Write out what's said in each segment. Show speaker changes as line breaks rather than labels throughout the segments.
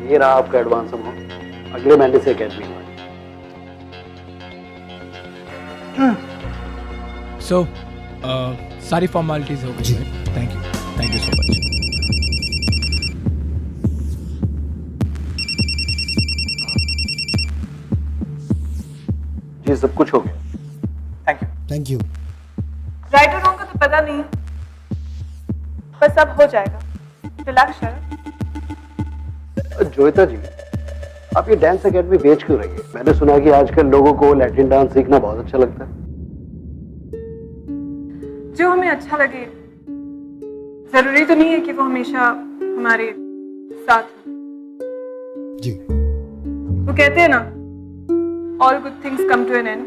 ये रहा आपका एडवांस अमाउंट, अगले महीने से अकेडमी में।
सो सारी फॉर्मेलिटीज हो गई। Thank you so much.
जी सब कुछ हो गया।
Thank you.
राइट और रॉन्ग का तो पता नहीं, बस अब हो जाएगा। रिलैक्स शरद।
जोयता जी, आप ये डांस एकेडमी बेच क्यों रही है? मैंने सुना कि आजकल लोगों को लैटिन डांस सीखना बहुत अच्छा लगता है।
जो हमें अच्छा लगे, जरूरी तो नहीं है कि वो हमेशा हमारे साथ हो।
जी।
वो कहते हैं ना, all good things come to an end.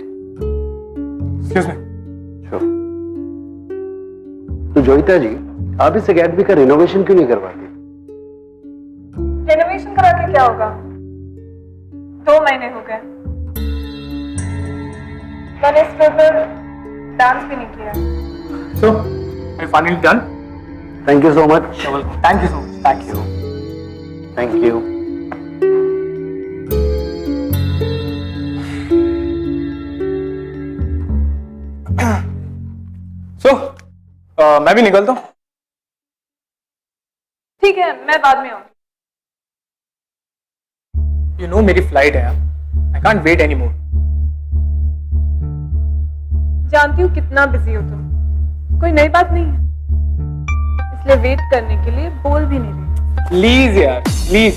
तो जोयता जी, आप इस एकेडमी का रिनोवेशन क्यों नहीं करवाते?
रेनोवेशन करा के क्या होगा? 2 महीने हो गए, मैंने इस पर डांस भी नहीं किया।
So, are you finally done?
Thank you so much.
Thank you so much. Thank you.
Thank you.
So, मैं भी निकलता हूँ।
ठीक है, मैं बाद में आऊंगी।
You know मेरी फ्लाइट है, I can't wait anymore.
जानती हूँ कितना बिजी हो तुम, कोई नई बात नहीं है, इसलिए वेट करने के लिए बोल भी नहीं रही।
प्लीज यार, प्लीज।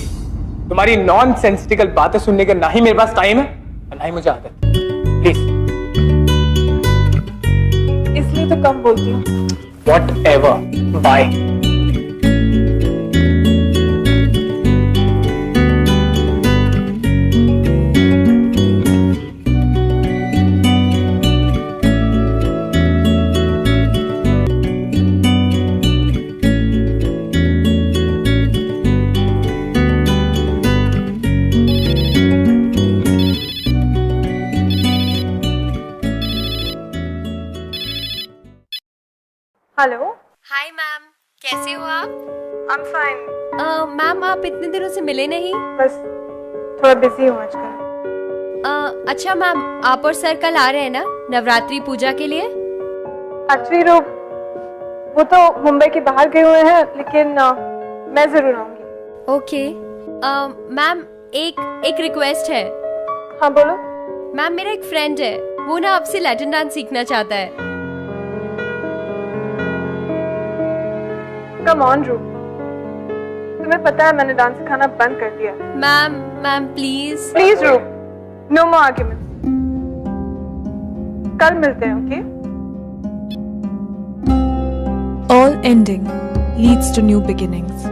तुम्हारी नॉन सेंसिटिकल बातें सुनने का ना ही मेरे पास टाइम है और ना ही मुझे आदत। प्लीज।
इसलिए तो कम बोलती हूँ।
Whatever. Bye.
Hello.
Hi ma'am, कैसे हो आप?
I am fine.
मैम आप इतने दिनों से मिले नहीं।
बस थोड़ा बिजी हूँ आजकल।
अच्छा मैम, आप और सर कल आ रहे हैं ना नवरात्रि पूजा के लिए?
एक्चुअली वो तो मुंबई के बाहर गए हुए हैं, लेकिन मैं जरूर आऊंगी।
ओके। मैम एक रिक्वेस्ट है।
हाँ बोलो।
मैम मेरा एक फ्रेंड है, वो ना आपसे लैटिन डांस सीखना चाहता है।
कम ऑन रू, तुम्हें पता है मैंने डांस सिखाना बंद कर दिया।
Ma'am please.
प्लीज रू, नो मोर आर्ग्यूमेंट। कल मिलते हैं, okay?
All ending leads to new beginnings.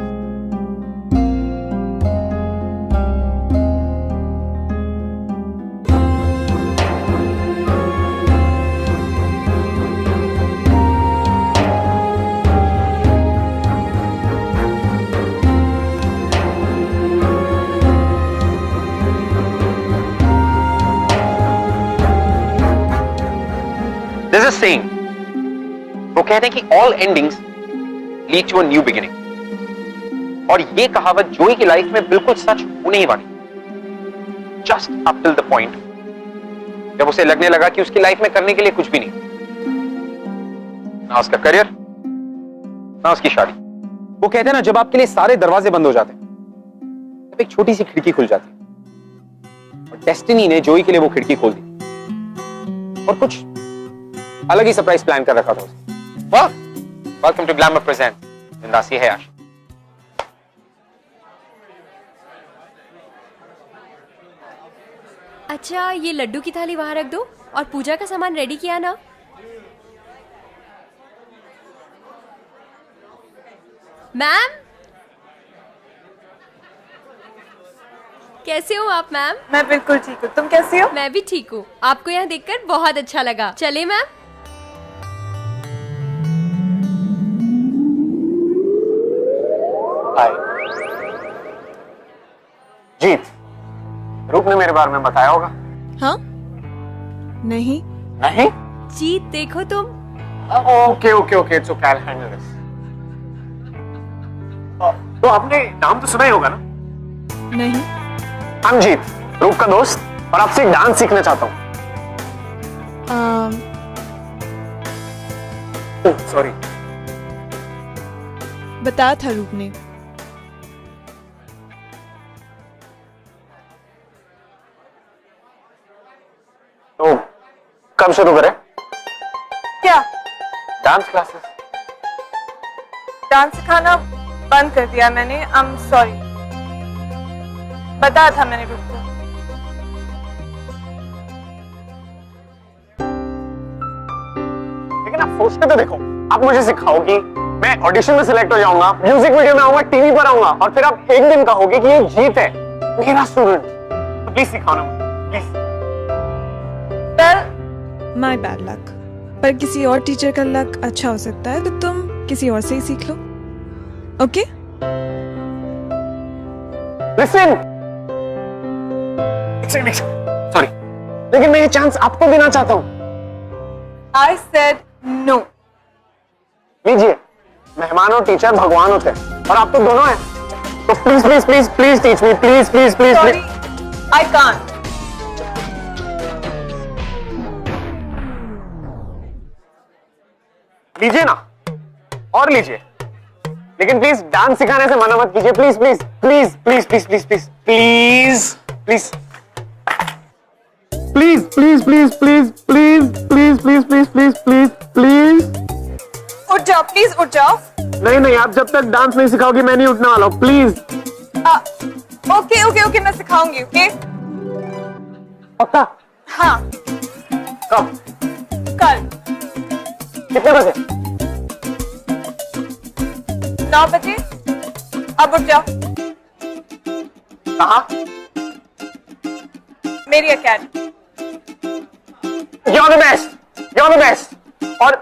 There's a saying, वो कहते हैं कि all endings lead to a new beginning. और ये कहावत जोई की लाइफ में बिल्कुल सच होने ही वाली। Just up till the point जब उसे लगने लगा कि उसकी लाइफ में करने के लिए कुछ भी नहीं, ना उसका करियर, ना उसकी शादी। वो कहते हैं ना, जब आपके लिए सारे दरवाजे बंद हो जाते हैं, तब एक छोटी सी खिड़की खुल जाती है। और डेस्टिनी ने जोई के लिए वो खिड़की खोल दी और कुछ अलग ही सरप्राइज प्लान कर रखा था उसने। वाह, वेलकम टू ग्लैमर प्रेजेंट बिंदासी है आश।
अच्छा, ये लड्डू की थाली वहां रख दो और पूजा का सामान रेडी किया ना। मैम कैसे हो आप मैम?
मैं बिल्कुल ठीक हूँ, तुम कैसी हो?
मैं भी ठीक हूँ। आपको यहाँ देखकर बहुत अच्छा लगा। चले मैम?
हाय जीत, रूप ने मेरे बारे में बताया होगा।
हाँ? नहीं।
नहीं?
जीत देखो तुम।
Okay okay okay, it's okay, I handle this. तो आपने नाम तो सुना ही होगा ना,
नहीं।
I'm जीत, रूप का दोस्त, और आपसे एक डांस सीखना चाहता हूँ। सॉरी।
बताया था रूप ने।
तो कब शुरू करें?
क्या?
Dance classes.
डांस सिखाना बंद कर दिया मैंने। I am sorry. बताया था मैंने रूप को।
लेकिन आप सोच के तो देखो, आप मुझे सिखाओगी, मैं ऑडिशन में सिलेक्ट हो जाऊंगा, म्यूजिक वीडियो में आऊंगा, टीवी पर आऊंगा, और फिर आप एक दिन कहोगे कि ये जीत है, मेरा स्टूडेंट। तो प्लीज सिखाओ ना मुझे, प्लीज।
My bad luck. पर किसी और टीचर का लक अच्छा हो सकता है, तो तुम किसी और से ही सीख लो। ओके?
लिसन। सॉरी, लेकिन मैं ये चांस आपको देना चाहता हूँ।
I said no.
लीजिए, मेहमान और टीचर भगवान होते हैं, और आप तो दोनों हैं। तो please please please please teach me, please please please
Sorry,
please.
I can't.
लीजिए ना, और लीजिए, लेकिन प्लीज डांस सिखाने से मना मत कीजिए, please please please please please please please please please please please please please please please please please please please.
उठ जाओ, प्लीज उठ जाओ।
नहीं नहीं, आप जब तक डांस नहीं सिखाओगी मैं नहीं उठने वाला हूँ, प्लीज।
ओके ओके ओके, मैं सिखाऊंगी। ओके?
पक्का?
हाँ,
कब?
कल
कितने बजे?
9 बजे। अब उठ जाओ।
कहाँ?
मेरी academy.
You're the best. You're the best. और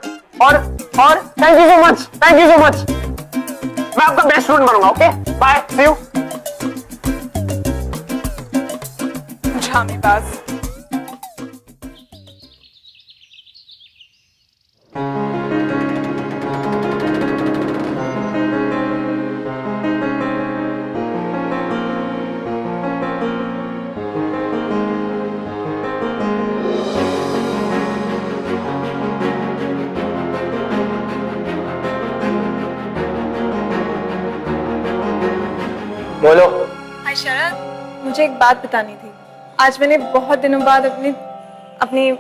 thank you so much. Thank you so much. मैं आपका बेस्ट स्टूडेंट बनूंगा। Okay, bye, see you.
जामीबाज।
बोलो।
हाय शरद, मुझे एक बात बतानी थी। आज मैंने बहुत दिनों बाद अपनी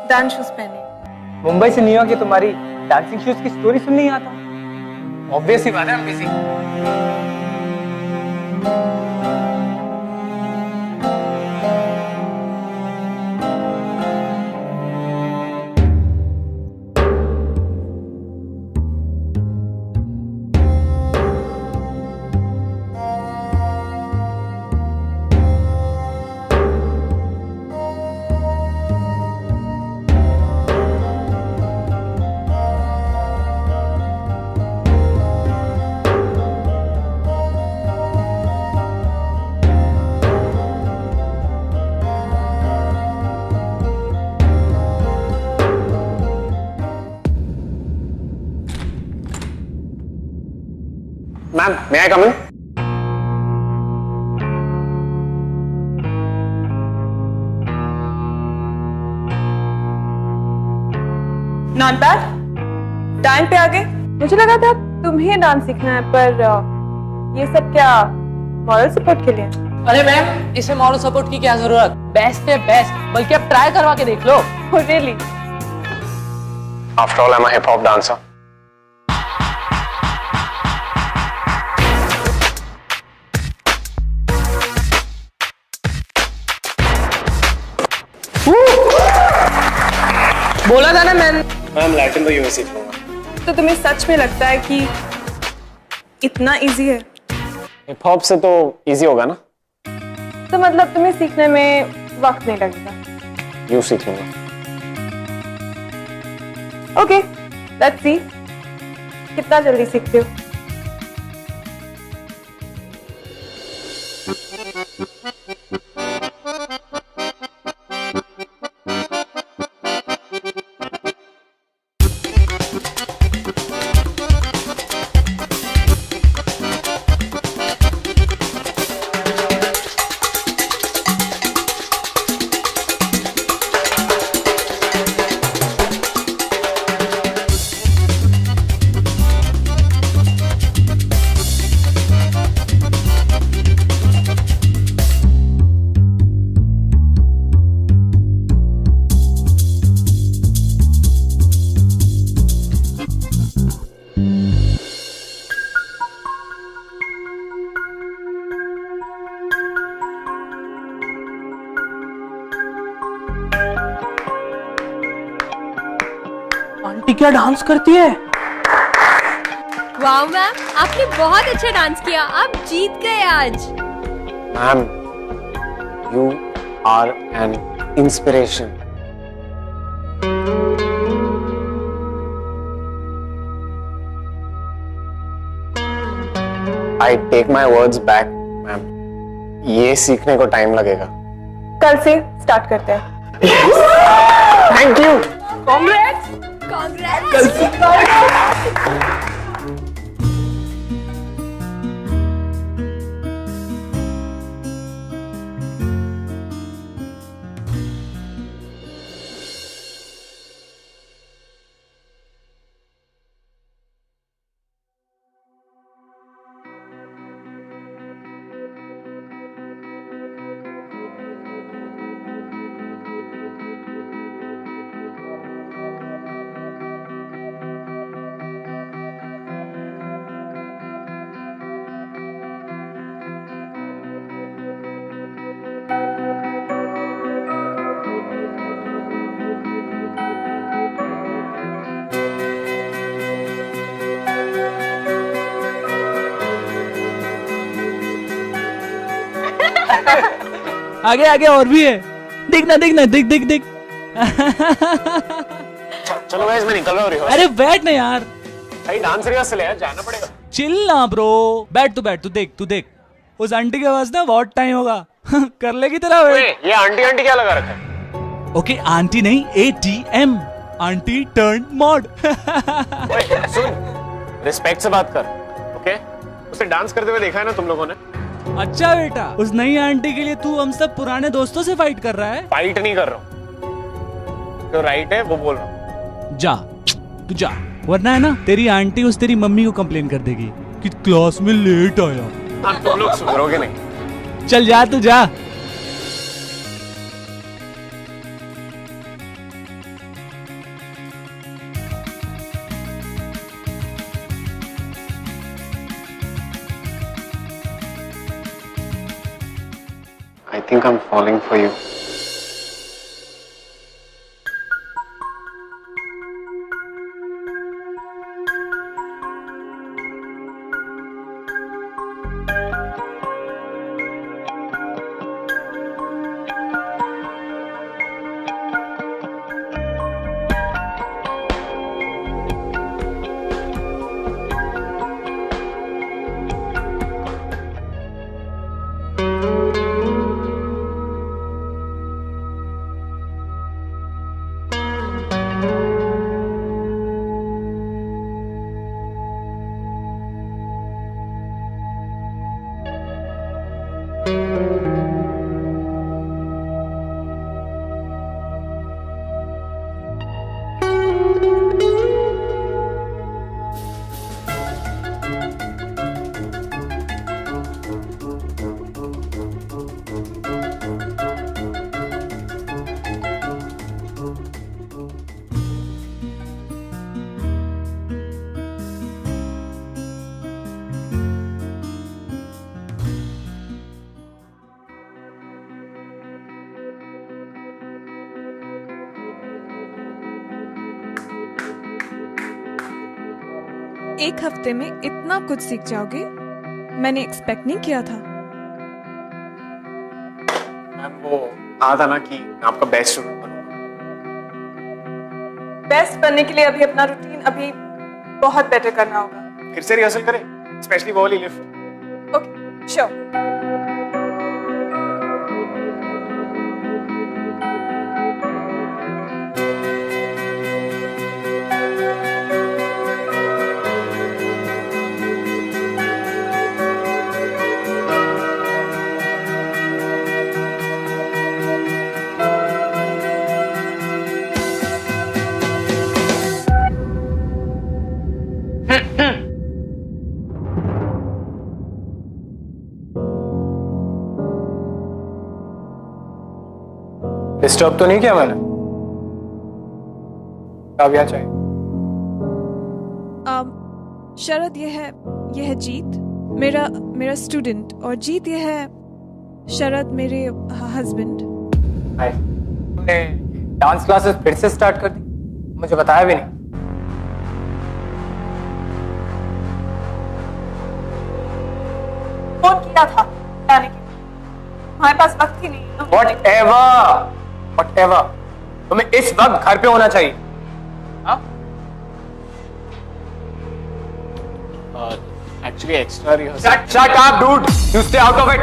डांस शूज पहने।
मुंबई से न्यूयॉर्क की तुम्हारी डांसिंग शूज की स्टोरी सुन नहीं आता? ऑब्वियस ही बात है, I'm busy. Ma'am, may I come in?
Not bad. Time पे आ गए। मुझे लगा था तुम्हें डांस सीखना है, पर ये सब क्या मॉरल सपोर्ट के लिए?
अरे मैम, इसे मॉरल सपोर्ट की क्या जरूरत? बेस्ट है बेस्ट, बल्कि आप ट्राई करवा के देख लो।
Oh, really?
After all, I'm a hip hop dancer.
बोला था ना मैंने।
मैम, लैटिन तो यूं सीख लूंगा।
तो तुम्हें सच में लगता है कि इतना इजी है?
हिप हॉप से तो इजी होगा ना?
तो मतलब तुम्हें सीखने में वक्त नहीं लगेगा?
यूं सीख लूंगा।
ओके, लेट्स सी कितना जल्दी सीखते हो।
क्या डांस करती है।
वाह मैम, आपने बहुत अच्छा डांस किया, आप जीत गए आज।
Ma'am, you are an inspiration. I take my words back ma'am, ये सीखने को टाइम लगेगा।
कल से स्टार्ट करते हैं।
Thank you.
आगे आगे और भी है, दिख दिख।
चलो गाइस, मैं निकल रहा हूँ रिहर्सल।
अरे बैठ ना यार,
भाई डांस रिहर्सल है, जाना पड़ेगा।
चिल ना ब्रो, बैठ तू देख उस आंटी के पास ना बहुत टाइम होगा। कर लेगी तेरा वेट।
ये आंटी क्या लगा रखा है?
ओके आंटी नहीं, ATM, आंटी टर्न मॉड।
सुन, रिस्पेक्ट से बात कर, ओके? उसे डांस करते हुए देखा है ना तुम लोगों ने?
अच्छा बेटा, उस नई आंटी के लिए तू हम सब पुराने दोस्तों से फाइट कर रहा है?
फाइट नहीं कर रहा हूँ, जो राइट है वो बोल रहा हूँ।
तू जा, वरना है ना तेरी आंटी उस तेरी मम्मी को कंप्लेन कर देगी कि क्लास में लेट आया।
हाँ, तुम लोग सुधरोगे नहीं।
चल जा, तू जा।
I think I'm falling for you.
एक हफ्ते में इतना कुछ सीख जाओगे, मैंने एक्सपेक्ट नहीं किया था।
मैम, वो कहा था ना कि मैं आपका बेस्ट स्टूडेंट बनूंगा।
बेस्ट बनने के लिए अभी अपना रूटीन अभी बहुत बेटर करना होगा।
फिर से रिहर्सल करें, स्पेशली वो वाली लिफ्ट।
Okay, sure.
डिस्टर्ब तो नहीं किया मैंने? अब क्या चाहिए?
शरद, ये है जीत, मेरा स्टूडेंट, और जीत ये है शरद, मेरे हस्बैंड।
तुमने डांस क्लासेस फिर से स्टार्ट कर दी, मुझे बताया भी नहीं।
फोन किया था लाने के लिए, हमारे पास वक्त ही नहीं है।
Whatever. तुम्हें इस वक्त घर पे होना चाहिए। हाँ?
Actually, extra rehearsal.
Shut up, dude. You stay out of it.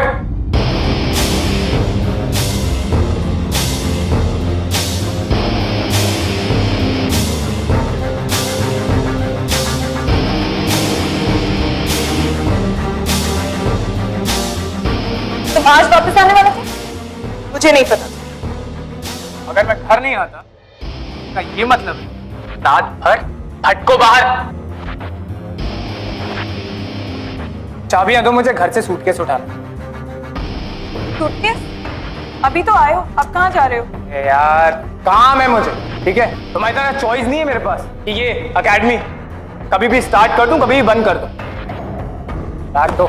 तुम आज वापस आने वाले थे? मुझे नहीं पता।
अगर मैं घर नहीं आता, का ये मतलब है रात भर हट को बाहर। चाबियां दो मुझे, घर से सूटकेस उठाना।
सूटकेस? अभी तो आए हो, अब कहाँ जा रहे हो?
यार काम है मुझे, ठीक है? तुम्हारी तरह चॉइस नहीं है मेरे पास कि ये एकेडमी कभी भी स्टार्ट कर दूं, कभी भी बंद कर दूं। बैग दो।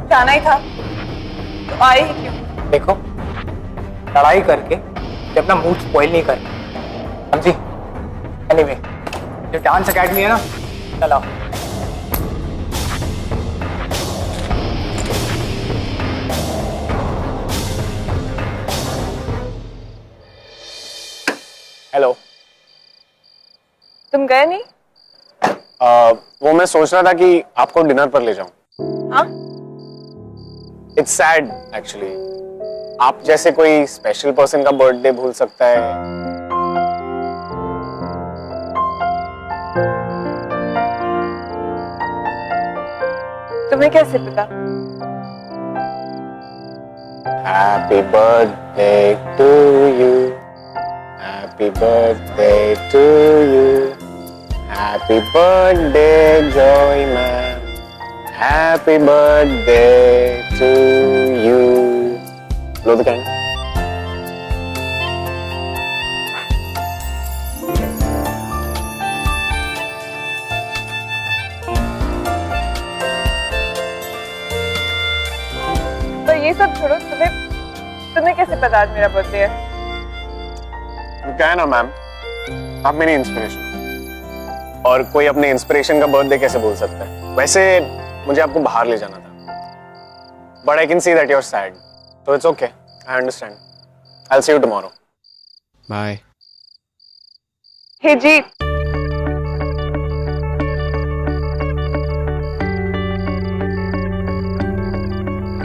जाना ही था तो आए ही क्यों?
देखो, लड़ाई करके ये अपना मूड स्पॉइल नहीं कर, समझी? एनीवे, जो डांस एकेडमी है ना, चलाओ। हेलो।
तुम गए नहीं?
वो मैं सोच रहा था कि आपको डिनर पर ले जाऊं।
हाँ?
इट्स सैड एक्चुअली, आप जैसे कोई स्पेशल पर्सन का बर्थडे भूल सकता है।
तुम्हें कैसे पता?
Happy birthday to you, happy birthday to you, happy birthday Joy ma'am, happy birthday to you. लो द कैंडल।
तो ये सब छोड़ो, तुम्हें कैसे पता आज मेरा बर्थडे है?
क्या है ना मैम, आप मेरी इंस्पिरेशन, और कोई अपने इंस्पिरेशन का बर्थडे कैसे बोल सकता है? वैसे मुझे आपको बाहर ले जाना था, but I can see that you are sad, so it's okay, I understand. I'll see you tomorrow.
Bye.
Hey जी,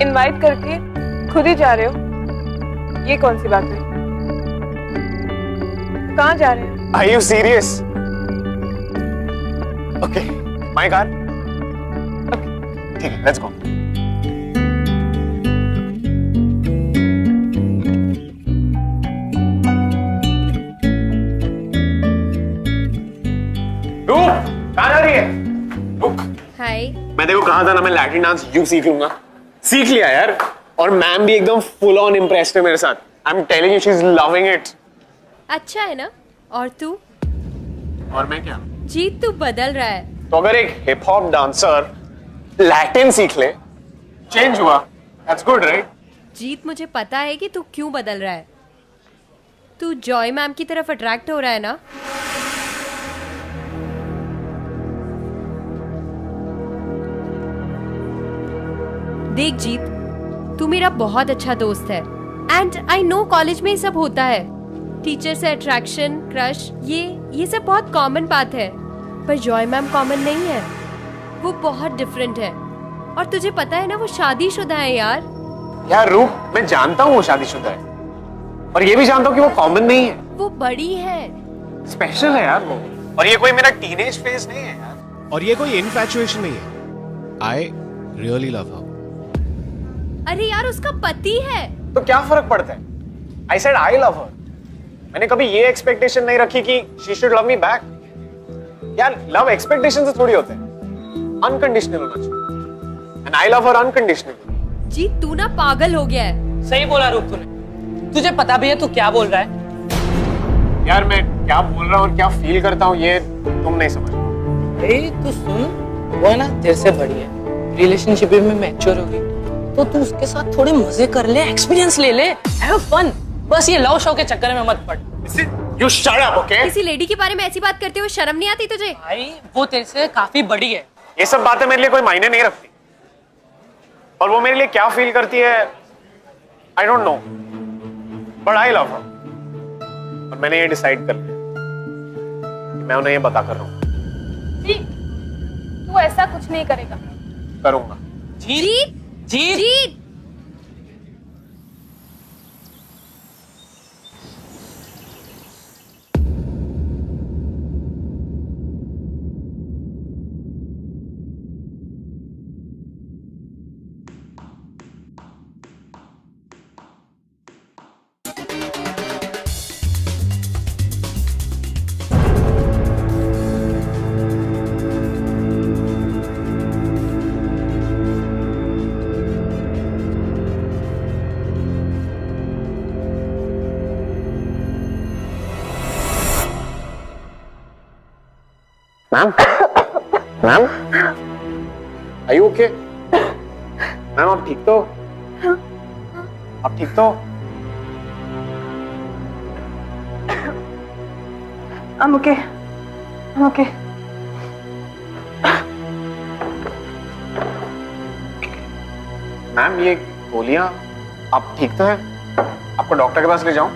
इनवाइट करके खुद ही जा रहे हो, ये कौन सी बात है? कहाँ जा रहे हो?
Are you serious? Okay, my car. Okay, ठीक है, let's go. कहाँ जा रही है? रुक।
हाय।
मैं देखो कहा था ना, मैं लैटिन डांस यू सीख लूंगा। सीख लिया यार, और मैम भी एकदम फुल ऑन इम्प्रेस्ड है मेरे साथ। I am telling you, she is loving it.
अच्छा है ना? और तू?
और मैं क्या?
जीत, तू बदल रहा है।
तो अगर एक हिप हॉप डांसर लैटिन सीख ले, चेंज हुआ, दैट्स गुड राइट?
जीत, मुझे पता है कि तू क्यों बदल रहा है। तू जॉय मैम की तरफ अट्रैक्ट हो रहा है ना? देख जीत, तू मेरा बहुत अच्छा दोस्त है, एंड आई नो कॉलेज में ये सब होता है। टीचर से अट्रैक्शन, क्रश, ये सब बहुत कॉमन बात है, पर जॉय मैम कॉमन नहीं है। वो बहुत डिफरेंट है, और तुझे पता है ना, वो शादीशुदा है यार।
यार रूप, मैं जानता हूँ वो शादीशुदा है, और ये भी जानता हूँ कि वो कॉमन नहीं है।
वो बड़ी है,
स्पेशल है यार वो, और ये कोई मेरा टीनेज फेज नहीं है यार।
और ये कोई इनफैचुएशन नहीं है। I really love her.
अरे यार उसका पति है।
तो क्या फर्क पड़ता है? I said I love her. मैंने कभी ये एक्सपेक्टेशन नहीं रखी कि she should love me back. यार लव एक्सपेक्टेशन से थोड़ी होते हैं, अनकंडीशनल होना चाहिए, and I love her unconditionally.
जी तू ना पागल हो गया है।
सही बोला रूप तूने। तुझे पता भी है तू क्या बोल रहा है?
यार मैं क्या बोल रहा हूँ और क्या फील करता हूँ ये तुम नहीं समझ।
तू सुन, वो है ना तेरे से बड़ी है, रिलेशनशिप में मैच्योर होगी, तो तू उसके साथ थोड़े मजे कर ले, एक्सपीरियंस ले ले, हैव फन। बस ये लव शो के चक्कर में मत पड़।
You shut up, okay?
किसी लेडी के बारे में ऐसी बात करते हुए शर्म नहीं आती तुझे?
भाई वो तेरे से काफी बड़ी है।
ये सब बातें मेरे लिए कोई मायने नहीं रखती, और वो मेरे लिए क्या फील करती है I don't know, but I love हर। और मैंने ये डिसाइड कर लिया कि मैं उन्हें ये बता कर रहा हूँ।
तू ऐसा कुछ नहीं करेगा।
करूंगा।
जीत
जीत
जीत
ma'am, ma'am, are you okay? Ma'am आप ठीक तो? आप ठीक तो?
I'm okay. I'm okay.
Ma'am ये गोलियां, आप ठीक तो है? आपको डॉक्टर के पास ले जाऊं?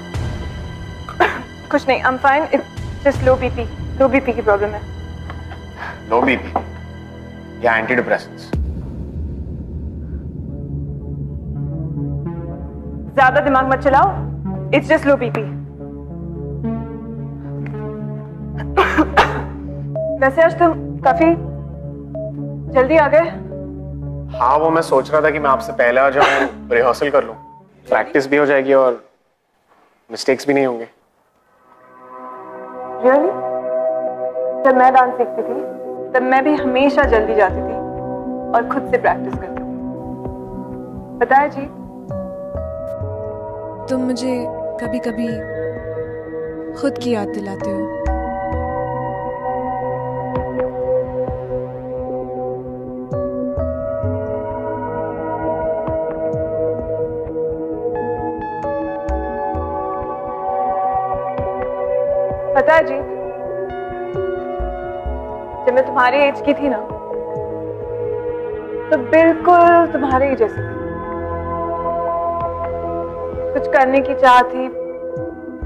कुछ नहीं, I'm fine. It's just low BP. Low BP की प्रॉब्लम है।
लो बीपी या एंटी डिप्रेसेंट्स?
ज्यादा दिमाग मत चलाओ। It's just low BP. वैसे आज तुम काफी जल्दी आ गए।
हाँ वो मैं सोच रहा था कि मैं आपसे पहले आ जाऊं, रिहर्सल कर लूं, प्रैक्टिस भी हो जाएगी और मिस्टेक्स भी नहीं होंगे।
Really? जब मैं डांस सीखती थी तब मैं भी हमेशा जल्दी जाती थी और खुद से प्रैक्टिस करती थी। पता है जी,
तुम मुझे कभी कभी खुद की याद दिलाते हो।
पता है जी, जब मैं तुम्हारी एज की थी ना तो बिल्कुल तुम्हारे ही जैसी थी। कुछ करने की चाह थी,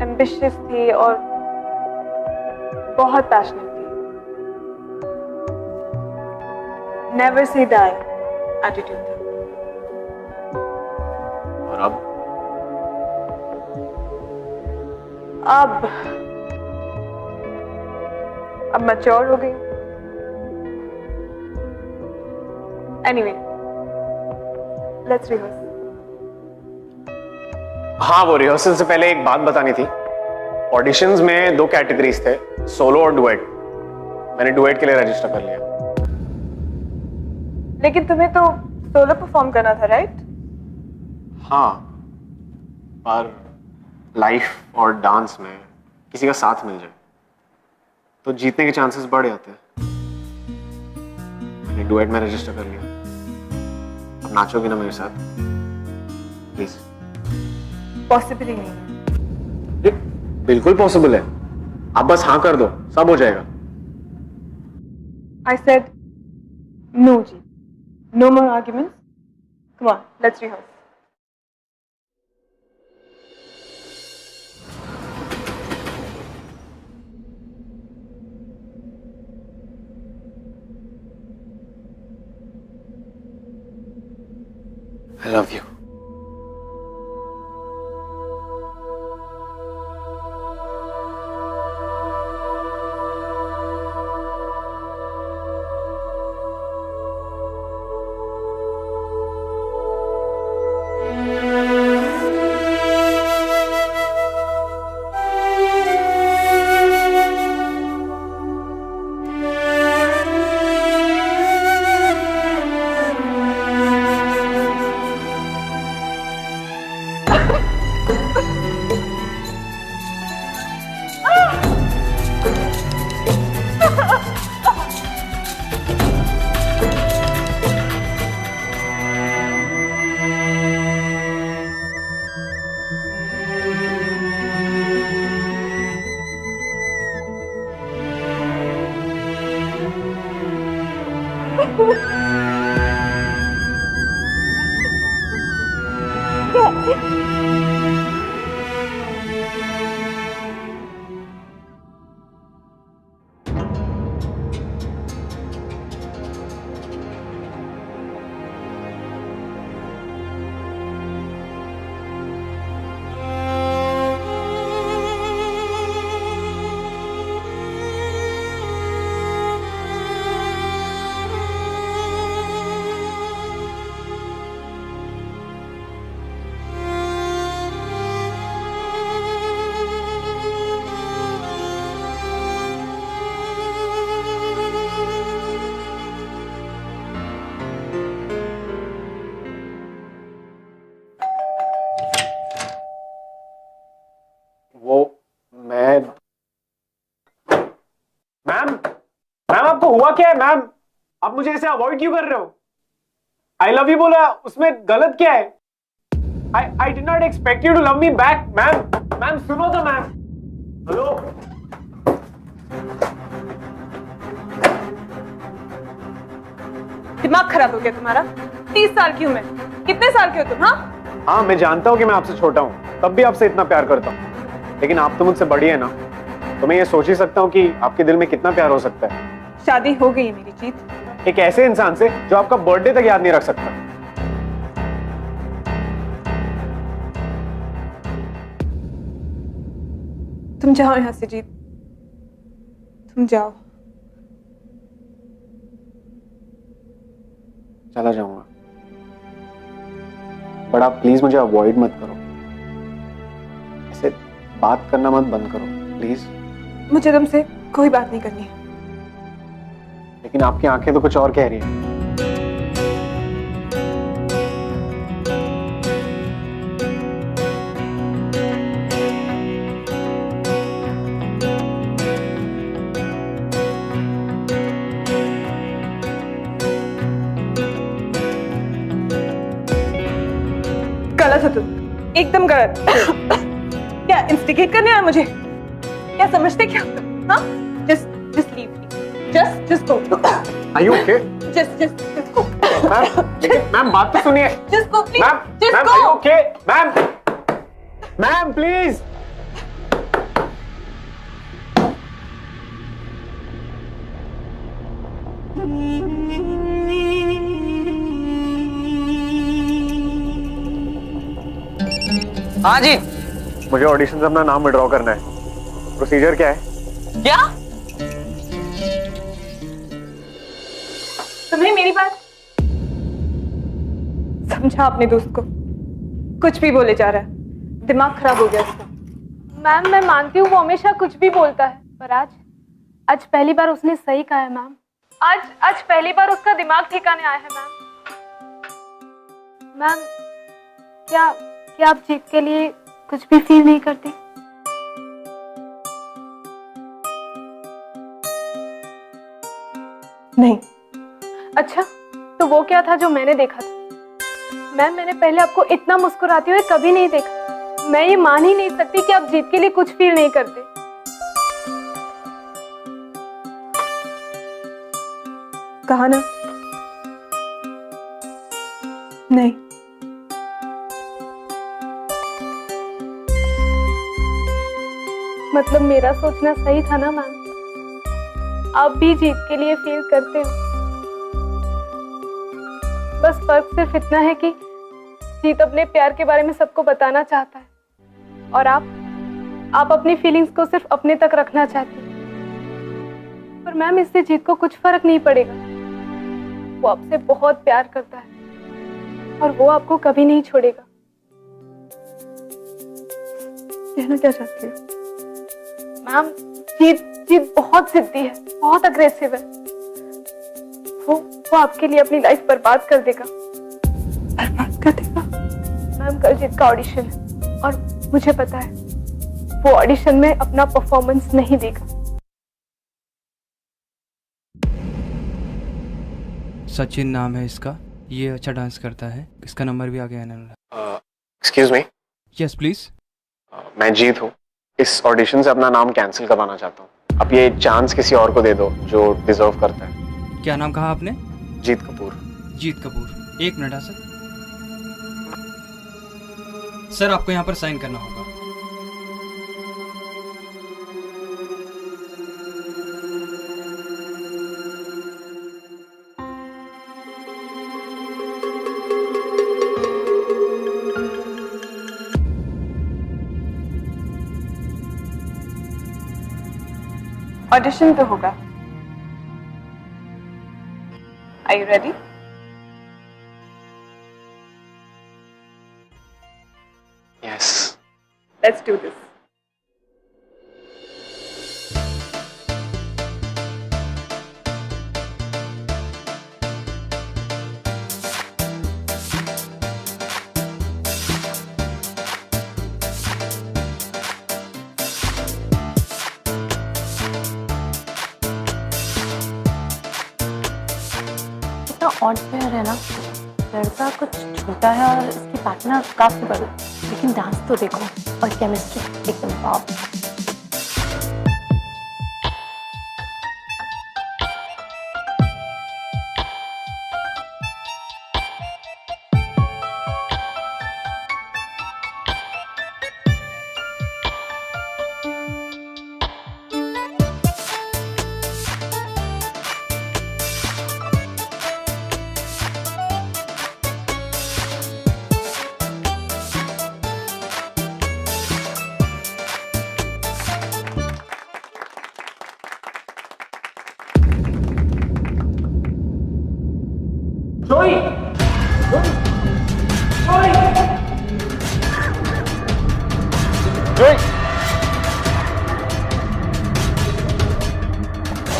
एम्बिशियस थी और बहुत पैशनेट थी। नेवर से डाई एटीट्यूड था।
और
अब मैच्योर हो गई। Anyway, let's rehearse.
हाँ वो रिहर्सल से पहले एक बात बतानी थी। ऑडिशंस में 2 कैटेगरीज थे, सोलो और डुएट। मैंने डुएट के लिए रजिस्टर कर लिया।
लेकिन तुम्हें तो सोलो परफॉर्म करना था, राइट?
हाँ, पर लाइफ और डांस में किसी का साथ मिल जाए तो जीतने के चांसेस बढ़ जाते हैं। मैंने डुएट में रजिस्टर कर लिया। अब नाचोगी ना मेरे साथ प्लीज?
पॉसिबल ही नहीं।
बिल्कुल पॉसिबल है, आप बस हाँ कर दो, सब हो जाएगा।
I said no, ji. No more arguments. Come on, let's rehearse.
I love you. वो मैं मैम मैम आपको हुआ क्या है मैम? आप मुझे ऐसे अवॉइड क्यों कर रहे हो? आई लव यू बोला, उसमें गलत क्या है? I did not expect you to love me back ma'am. Ma'am सुनो तो मैम। हेलो
दिमाग खराब हो गया तुम्हारा? 30 साल की हूं मैं, कितने साल के हो तुम? हाँ
हाँ, मैं जानता हूँ कि मैं आपसे छोटा हूँ, तब भी आपसे इतना प्यार करता हूँ, लेकिन आप तो मुझसे बड़ी है ना, तो मैं ये सोच ही सकता हूँ कि आपके दिल में कितना प्यार हो सकता है
शादी हो गई है मेरी जीत,
एक ऐसे इंसान से जो आपका बर्थडे तक याद नहीं रख सकता।
तुम जाओ यहां से जीत, तुम जाओ।
चला जाऊंगा, बट आप प्लीज मुझे अवॉइड मत करो, ऐसे बात करना मत बंद करो प्लीज।
मुझे तुमसे कोई बात नहीं करनी है।
लेकिन आपकी आंखें तो कुछ और कह रही हैं।
गलत हो तुम, एकदम गलत। क्या इंस्टिगेट करने आया मुझे? क्या समझते क्या तुम? हाँ, just leave me, just go।
Are you okay?
just go।
Ma'am बात तो सुनिए।
Just go please,
ma'am
just
ma'am
go।
are you okay? Ma'am please.
हाँ जी।
मुझे ऑडिशन से अपना नाम विड्रॉ करना है, प्रोसीजर क्या है?
क्या?
तुम्हें मेरी बात समझा अपने दोस्त को? कुछ भी बोले जा रहा है, दिमाग खराब हो गया उसका।
मैम मैं मानती हूँ वो हमेशा कुछ भी बोलता है, पर आज पहली बार उसने सही कहा है मैम। आज पहली बार उसका दिमाग ठिकाने आया है मैम। मैम क्या आप जीत के लिए कुछ भी फील नहीं करती?
नहीं।
अच्छा, तो वो क्या था जो मैंने देखा था? मैम मैंने पहले आपको इतना मुस्कुराते हुए कभी नहीं देखा। मैं ये मान ही नहीं सकती कि आप जीत के लिए कुछ फील नहीं करते।
कहा ना, नहीं।
मतलब मेरा सोचना सही था ना मैम? आप भी जीत के लिए फील करते हो। बस फर्क सिर्फ इतना है कि जीत अपने प्यार के बारे में सबको बताना चाहता है और आप अपनी फीलिंग्स को सिर्फ अपने तक रखना चाहती हैं। पर मैम इससे जीत को कुछ फर्क नहीं पड़ेगा। वो आपसे बहुत प्यार करता है और वो आपको कभी नहीं छोड़ेगा।
कहना क्या चाहती हो?
मैम जीत बहुत जिद्दी है, बहुत अग्रेसिव है। वो आपके लिए अपनी लाइफ बर्बाद कर देगा।
बर्बाद कर देगा?
मैम कल जीत का ऑडिशन है और मुझे पता है वो ऑडिशन में अपना परफॉर्मेंस नहीं देगा।
सचिन नाम है इसका, ये अच्छा डांस करता है, इसका नंबर भी आ गया है।
Excuse me.
Yes please.
मैं जीत हूँ, इस ऑडिशन से अपना नाम कैंसिल करवाना चाहता हूँ। आप ये चांस किसी और को दे दो जो डिजर्व करता है।
क्या नाम कहा आपने?
जीत कपूर।
जीत कपूर, 1 मिनट। हाँ सर। सर आपको यहाँ पर साइन करना होगा।
ऑडिशन तो होगा। Are you ready?
Yes.
Let's do this.
Odd pair है ना, लड़का कुछ छोटा है और इसकी पार्टनर काफी बड़ी, लेकिन डांस तो देखो और केमिस्ट्री एकदम टॉप।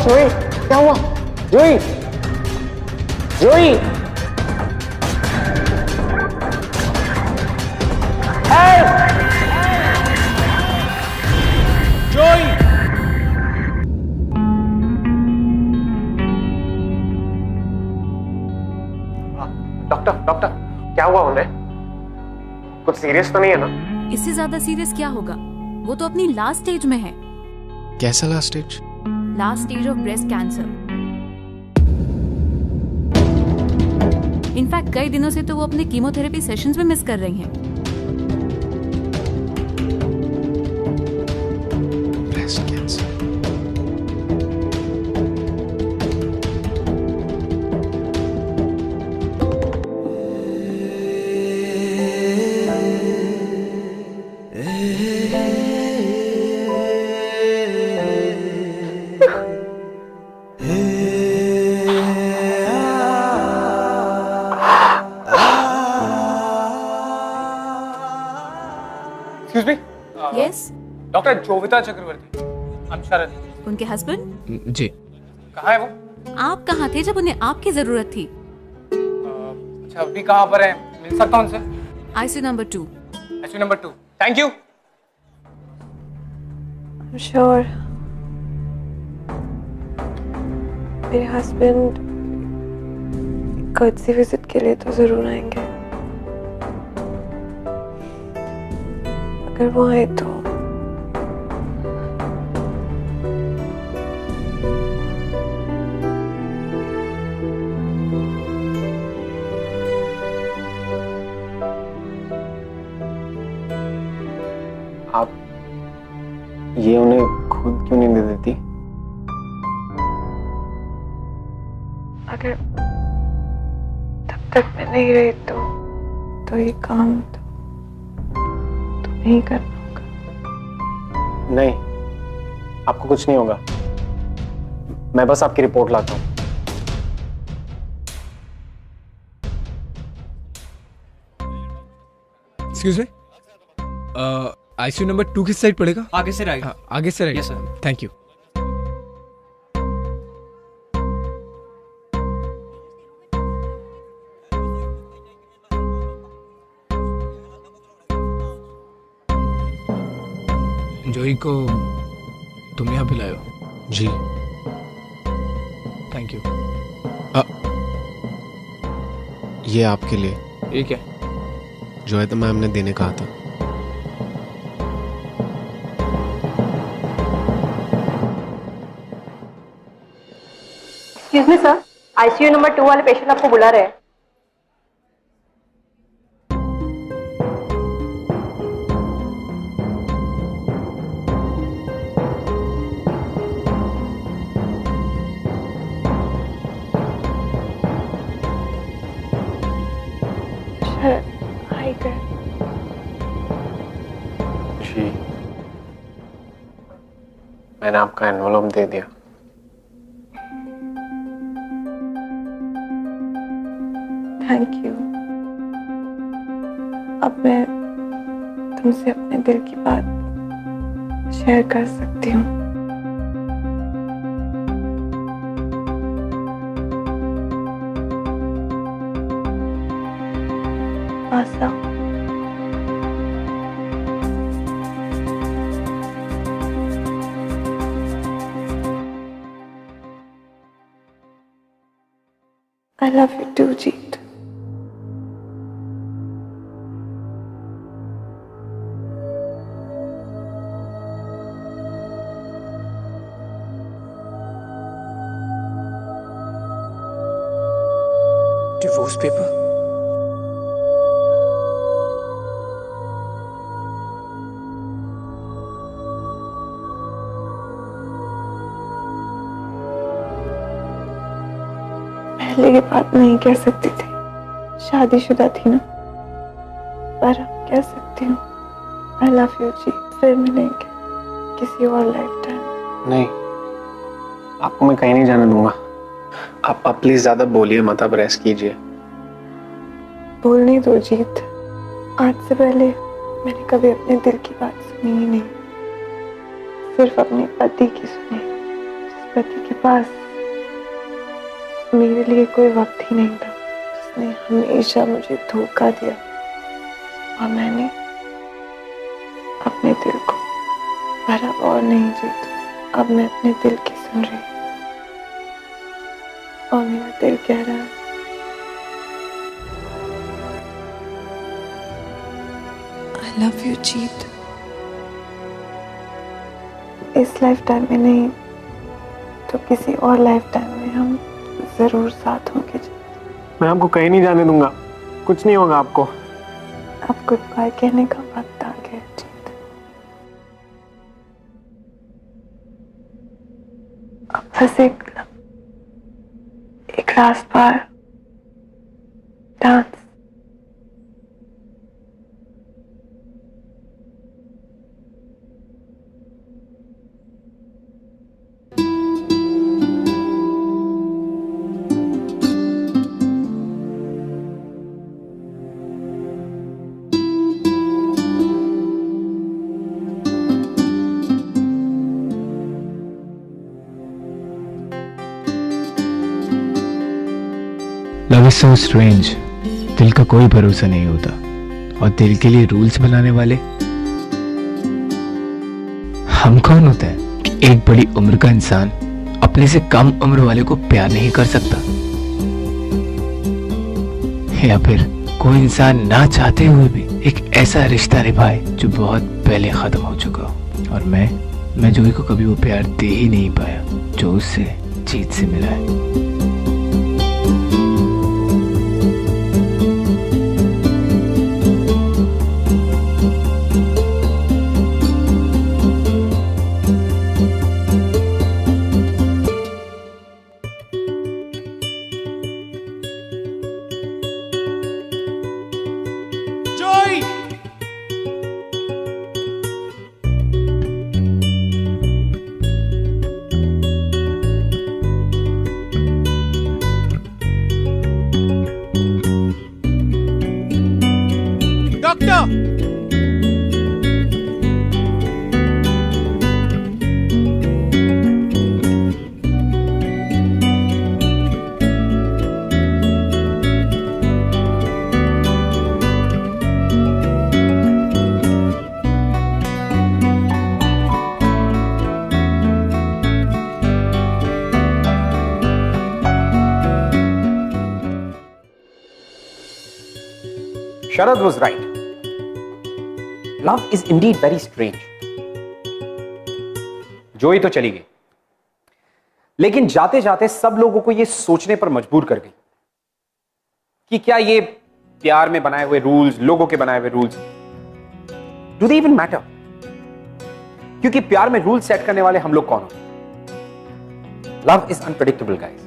जोई, क्या हुआ? जोई, जोई, जोई।
डॉक्टर क्या हुआ उन्हें? कुछ सीरियस तो नहीं है ना?
इससे ज्यादा सीरियस क्या होगा? वो तो अपनी लास्ट स्टेज में है।
कैसा last stage?
Last stage of breast cancer. In fact कई दिनों से तो वो अपने कीमोथेरेपी सेशंस में मिस कर रही हैं।
Breast cancer.
Excuse me?
Yes?
Doctor Jovita Chakraborty. I'm Sharad.
उनके हस्बैंड?
जी।
कहाँ है वो?
आप कहाँ थे जब उन्हें आपकी जरूरत थी?
अच्छा, अभी कहाँ पर है? मिल सकता हूँ उनसे?
ICU number 2।
ICU number 2। Thank you।
I'm sure मेरे हस्बैंड कर्टसी विजिट के लिए तो जरूर आएंगे। अगर वो आए तो
आप ये उन्हें खुद क्यों नहीं दे देती?
अगर तब तक मैं नहीं रही तो ये काम नहीं करना होगा।
नहीं, आपको कुछ नहीं होगा। मैं बस आपकी रिपोर्ट लाता हूँ।
एक्सक्यूज मी, ICU नंबर 2 किस साइड पड़ेगा?
आगे से राइट।
हाँ, आगे से right.
Yes sir.
Thank you. Joey को तुम यहाँ भी लाए हो?
जी।
Thank you.
ये आपके लिए।
ये क्या?
जोयता मैम ने देने कहा था।
Excuse me, sir.
ICU number 2 वाले पेशेंट आपको बुला रहे हैं। हाय कर
जी, मैंने आपका एनवलप दे दिया।
Thank you. अब मैं तुमसे अपने दिल की बात शेयर कर सकती हूँ। आशा, I love you too, Jeet.
Divorce paper?
पहले ये बात नहीं कह सकती थी, शादीशुदा थी ना, पर अब कह सकती हूँ। I love you, जीत। फिर मिलेंगे किसी और लाइफ टाइम।
नहीं, आपको मैं कहीं नहीं जाने दूंगा। आप प्लीज ज्यादा बोलिए मत, आप रेस्ट कीजिए।
बोलने दो जीत। आज से पहले मैंने कभी अपने दिल की बात सुनी ही नहीं, सिर्फ अपने पति की सुनी, जिस पति के पास मेरे लिए कोई वक्त ही नहीं था, जिसने हमेशा मुझे धोखा दिया। और मैंने अपने दिल को, पर अब और नहीं जीत, अब मैं अपने दिल की सुन रही हूँ। और मेरा दिल कह रहा है I love you, जीत। इस लाइफ टाइम में नहीं तो किसी और लाइफ टाइम में हम जरूर साथ होंगे।
मैं आपको कहीं नहीं जाने दूंगा, कुछ नहीं होगा आपको।
अब गुड बाय कहने का वक्त आ गया जीत। अब बस एक last bar dance.
Love is so strange. दिल का कोई भरोसा नहीं होता, और दिल के लिए रूल्स बनाने वाले हम कौन होते हैं कि एक बड़ी उम्र का इंसान अपने से कम उम्र वाले को प्यार नहीं कर सकता, या फिर कोई इंसान ना चाहते हुए भी एक ऐसा रिश्ता निभाए जो बहुत पहले खत्म हो चुका हो। और मैं जोई को कभी वो प्यार दे ही नहीं पाया जो उससे जीत से मिला है।
Sharad was right. Love is indeed very strange. जोई तो चली गई, लेकिन जाते जाते सब लोगों को यह सोचने पर मजबूर कर गई कि क्या ये प्यार में बनाए हुए रूल्स, लोगों के बनाए हुए rules, do they even matter? क्योंकि प्यार में रूल सेट करने वाले हम लोग कौन होते? लव इज अनप्रेडिक्टेबल गाइस,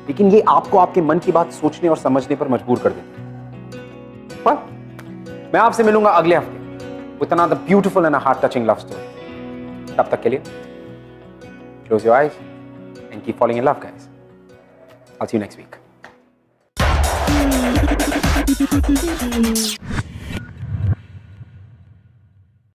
लेकिन ये आपको आपके मन की बात सोचने और समझने पर मजबूर कर देता है। पर मैं आपसे मिलूंगा अगले हफ्ते with another beautiful and a heart-touching love story. तब तक के लिए close your eyes and keep falling in love, guys. I'll see you next week.